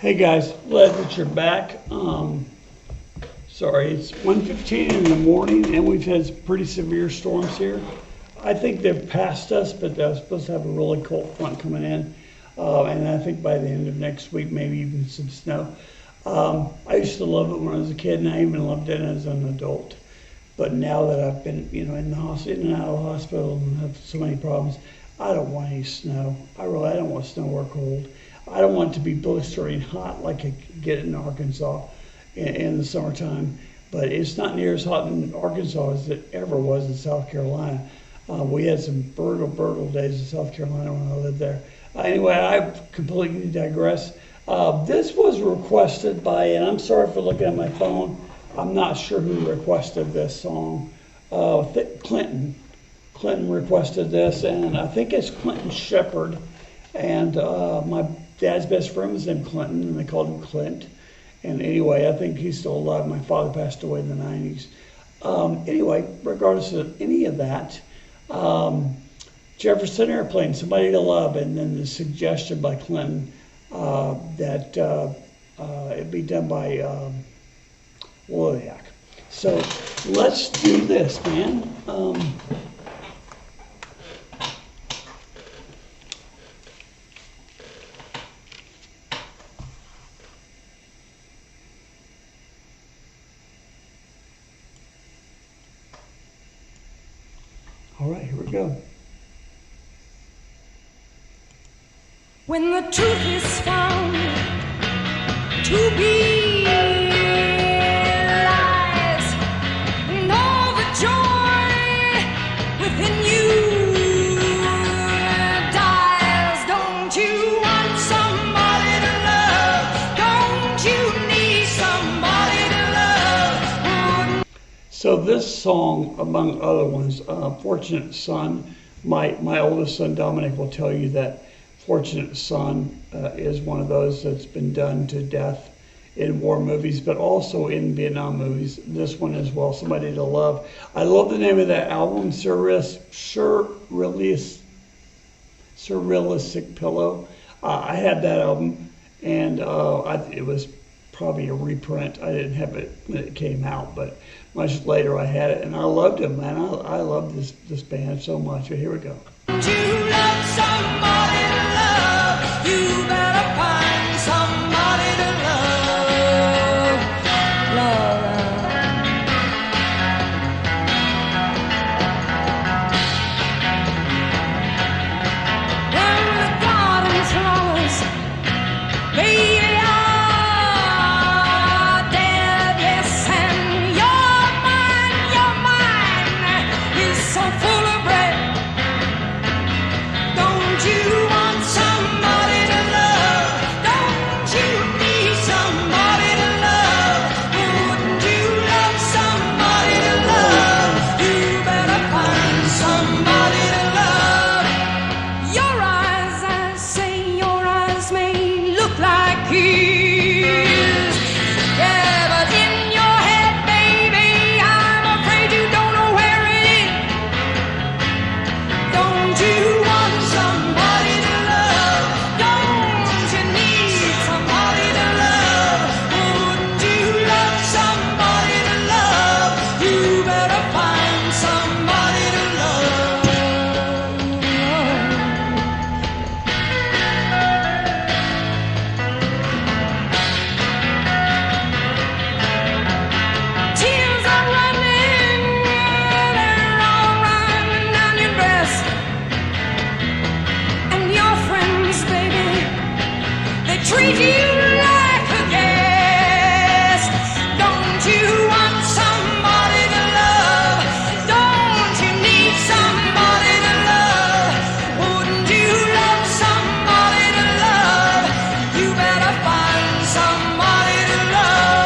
Hey guys, glad that you're back. Sorry, it's 1:15 in the morning and we've had some pretty severe storms here. I think they've passed us, but they're supposed to have a really cold front coming in. And I think by the end of next week, maybe even some snow. I used to love it when I was a kid, and I even loved it as an adult. But now that I've been, in the hospital, in and out of the hospital, and have so many problems, I don't want any snow. I don't want snow or cold. I don't want it to be blistering hot like I get in Arkansas in the summertime. But it's not near as hot in Arkansas as it ever was in South Carolina. We had some brutal days in South Carolina when I lived there. Anyway, I completely digress. This was requested by, and I'm sorry for looking at my phone, I'm not sure who requested this song. Clinton. Clinton requested this, and I think it's Clinton Shepherd. And my dad's best friend was named Clinton, and they called him Clint. And anyway, I think he's still alive. My father passed away in the 90s. Anyway, regardless of any of that, Jefferson Airplane, Somebody to Love, and then the suggestion by Clinton that it be done by Liliac. So let's do this, man. All right, here we go. When the truth is found to be lies, and all the joy within you dies, don't you want somebody to love? Don't you need somebody to love? So this song, among other ones, Fortunate Son, my oldest son Dominic will tell you that Fortunate Son is one of those that's been done to death in war movies, but also in Vietnam movies. This one as well, Somebody to Love. I love the name of that album, Surrealistic Pillow. I had that album, and it was probably a reprint. I didn't have it when it came out, but much later I had it, and I loved it, man. I love this band so much. But here we go. You love somebody to love, you better find somebody to love, When the garden flowers, baby, are dead, yes, and your mind is so full of bread. Don't you want somebody to love? Don't you need somebody to love? Wouldn't you love somebody to love? You better find somebody to love. Your eyes, I say, your eyes may look like his. Yeah, but in your head, baby, I'm afraid you don't know where it is. Don't you want somebody to love? Don't you need somebody to love? Wouldn't you love somebody to love? You better find somebody to love. Tears are running, they're all running down your breast. And your friends, baby, they treat you like a guest. Don't you want somebody to love? Don't you need somebody to love? Wouldn't you love somebody to love? You better find somebody to love.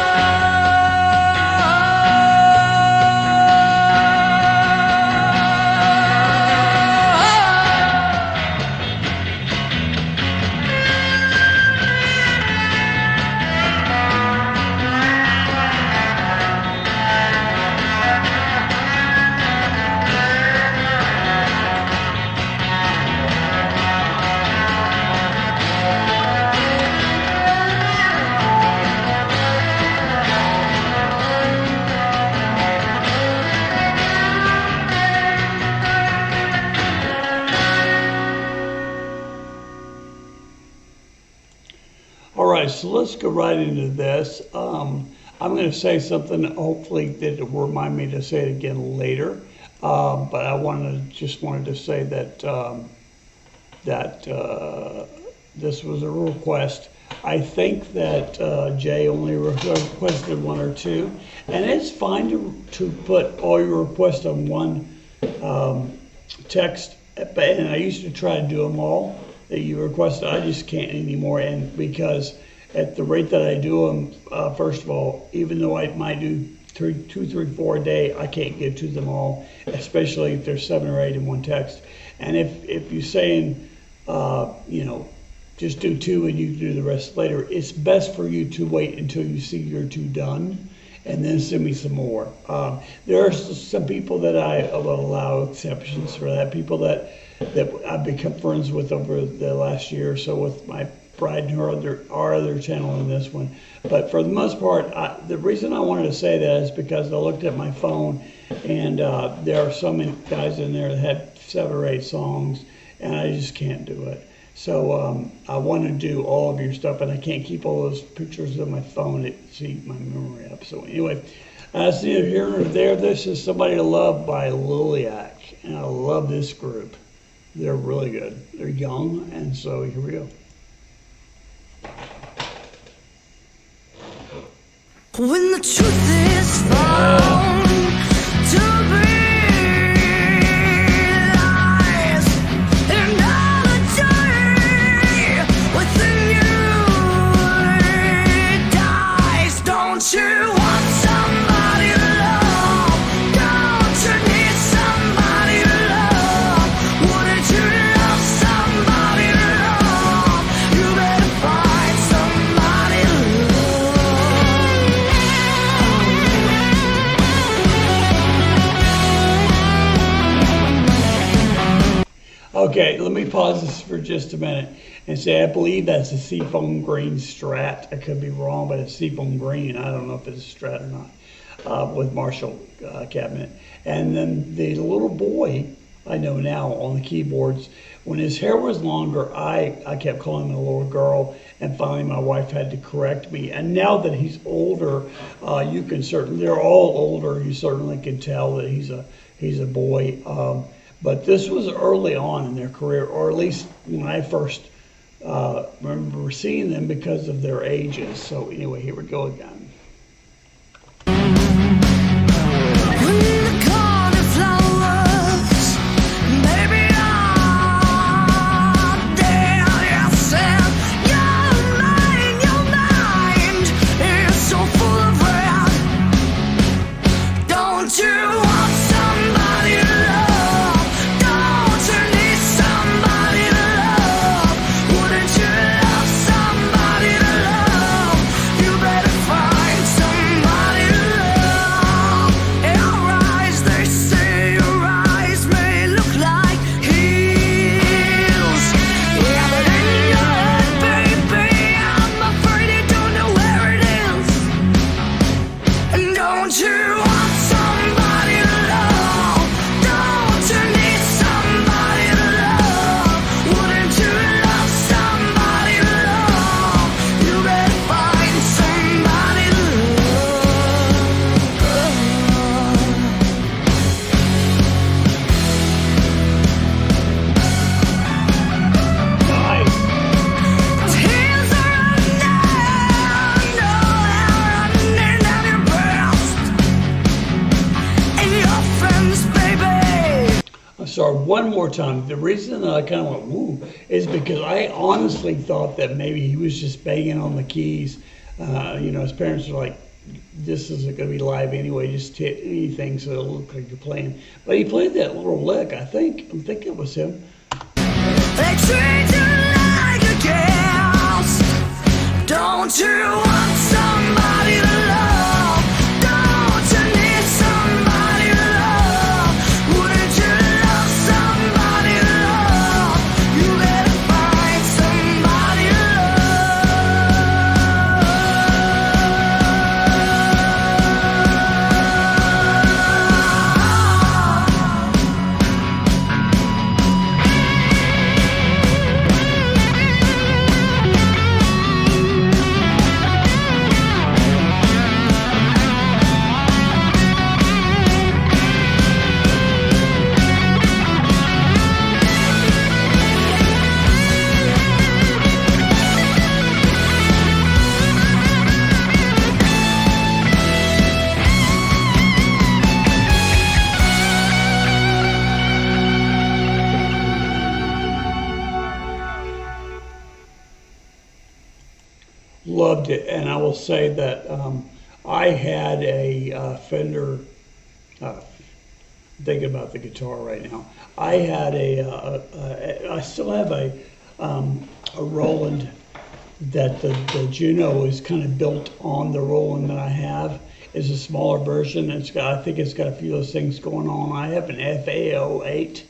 All right, so let's go right into this. I'm going to say something, hopefully that will remind me to say it again later. But I wanted to say that this was a request. I think that Jay only requested one or two, and it's fine to put all your requests on one text. And I used to try to do them all that you requested. I just can't anymore, and because at the rate that I do them, first of all, even though I might do 2, 3, 4 a day, I can't get to them all, especially if there's 7 or 8 in one text. And if you're saying, just do 2 and you do the rest later, it's best for you to wait until you see your 2 done and then send me some more. There are some people that I will allow exceptions for that, people that I've become friends with over the last year or so with my bride and our other channel and this one. But for the most part, the reason I wanted to say that is because I looked at my phone and there are so many guys in there that had 7 or 8 songs, and I just can't do it. So I want to do all of your stuff, and I can't keep all those pictures on my phone to see my memory up. So anyway, that's neither here nor there. This is Somebody to Love by Liliac, and I love this group. They're really good. They're young, and so here we go. When the truth is found to be lies, and all the joy within you dies, don't you want somebody to love? Don't you need somebody to love? Wouldn't you love somebody to love? You better find somebody to love. Okay, let me pause this for just a minute and say I believe that's a seafoam green Strat. I could be wrong, but it's seafoam green. I don't know if it's a Strat or not, with Marshall cabinet. And then the little boy, I know now on the keyboards, when his hair was longer, I kept calling him a little girl, and finally my wife had to correct me. And now that he's older, you can certainly, they're all older, you certainly can tell that he's a boy. But this was early on in their career, or at least when I first remember seeing them because of their ages. So anyway, here we go again. When the cornflowers, maybe all day on yourself, your mind is so full of red. Don't you want somebody to love? Don't you need somebody to love? Wouldn't you love somebody to love? You better find somebody to love. Your eyes, they say your eyes may look like heels. Yeah, but in your head, baby, I'm afraid you don't know where it is. And don't you want somebody to love? Don't you need somebody to love? Wouldn't you love somebody to love? You better find somebody to love. Nice. Tears are running down your breast, and your friends, baby. I'm sorry, one more time. The reason that I kind of went woo is because I honestly thought that maybe he was just banging on the keys. His parents were like, this isn't going to be live anyway, just hit anything so it'll look like you're playing. But he played that little lick, I think it was him. They treat you like a guest. Don't you want somebody to love? Don't you need somebody to love? Wouldn't you love somebody to love? You better find somebody to love. loved it. And I will say that I had a Fender. Thinking about the guitar right now. I had I still have a Roland that the Juno is kind of built on the Roland that I have. It's a smaller version. I think it's got a few of those things going on. I have an FA08,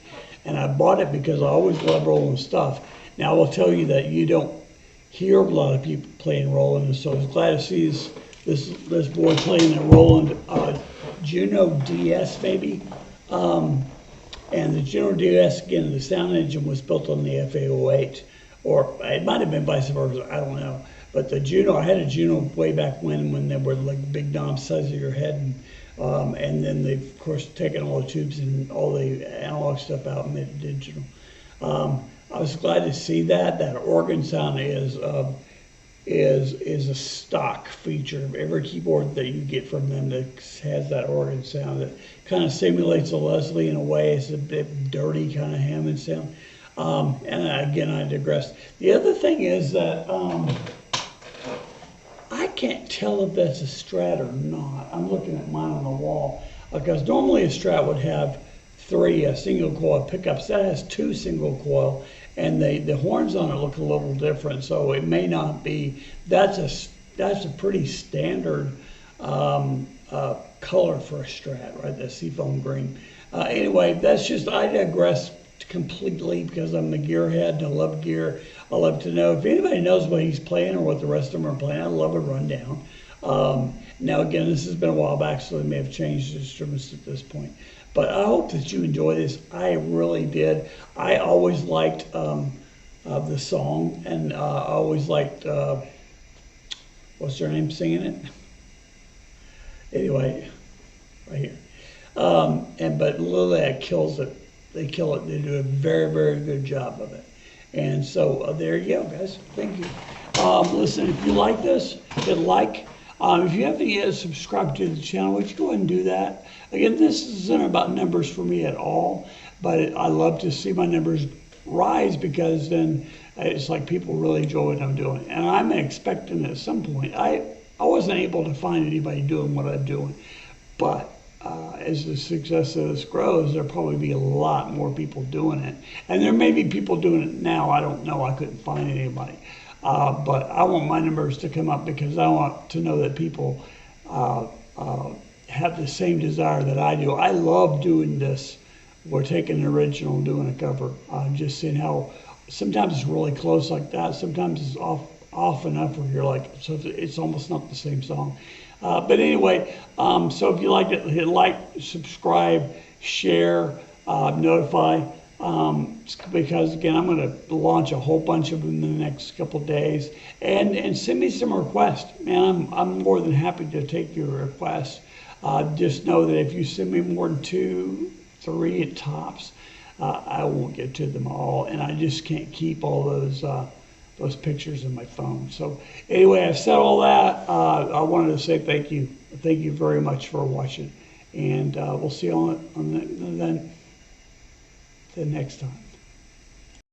and I bought it because I always love Roland stuff. Now I will tell you that you don't hear a lot of people playing Roland, so I was glad to see this boy playing a Roland Juno DS maybe. And the Juno DS, again, the sound engine was built on the FA08, or it might have been vice versa, I don't know. But the Juno, I had a Juno way back when they were like big knobs size of your head, and then they've of course taken all the tubes and all the analog stuff out and made it digital. I was glad to see that. That organ sound is a stock feature of every keyboard that you get from them that has that organ sound. That kind of simulates a Leslie in a way. It's a bit dirty kind of Hammond sound. And again, I digress. The other thing is that I can't tell if that's a Strat or not. I'm looking at mine on the wall because normally a Strat would have 3 single coil pickups. That has 2 single coil, and the horns on it look a little different. So it may not be. That's a pretty standard color for a Strat, right? That seafoam green. Anyway, that's just, I digress completely because I'm a gearhead and I love gear. I love to know if anybody knows what he's playing or what the rest of them are playing. I love a rundown. Now again, this has been a while back, so they may have changed the instruments at this point. But I hope that you enjoy this. I really did. I always liked the song, and I always liked what's their name singing it? Anyway, right here. But Liliac kills it. They kill it. They do a very, very good job of it. And so there you go, guys. Thank you. Listen, if you like this, hit like. If you haven't yet subscribed to the channel, would you go ahead and do that? Again, this isn't about numbers for me at all, but I love to see my numbers rise because then it's like people really enjoy what I'm doing. And I'm expecting at some point, I wasn't able to find anybody doing what I'm doing, but as the success of this grows, there'll probably be a lot more people doing it. And there may be people doing it now. I don't know. I couldn't find anybody. But I want my numbers to come up because I want to know that people have the same desire that I do. I love doing this. We're taking an original and doing a cover. Just seeing how sometimes it's really close like that. Sometimes it's off enough where you're like, so it's almost not the same song. But anyway, so if you like it, hit like, subscribe, share, notify. Because again, I'm going to launch a whole bunch of them in the next couple of days, and send me some requests. Man, I'm more than happy to take your requests. Just know that if you send me more than 2, 3 at tops, I won't get to them all, and I just can't keep all those pictures in my phone. So anyway, I've said all that. I wanted to say thank you. Thank you very much for watching, and we'll see you on the next time.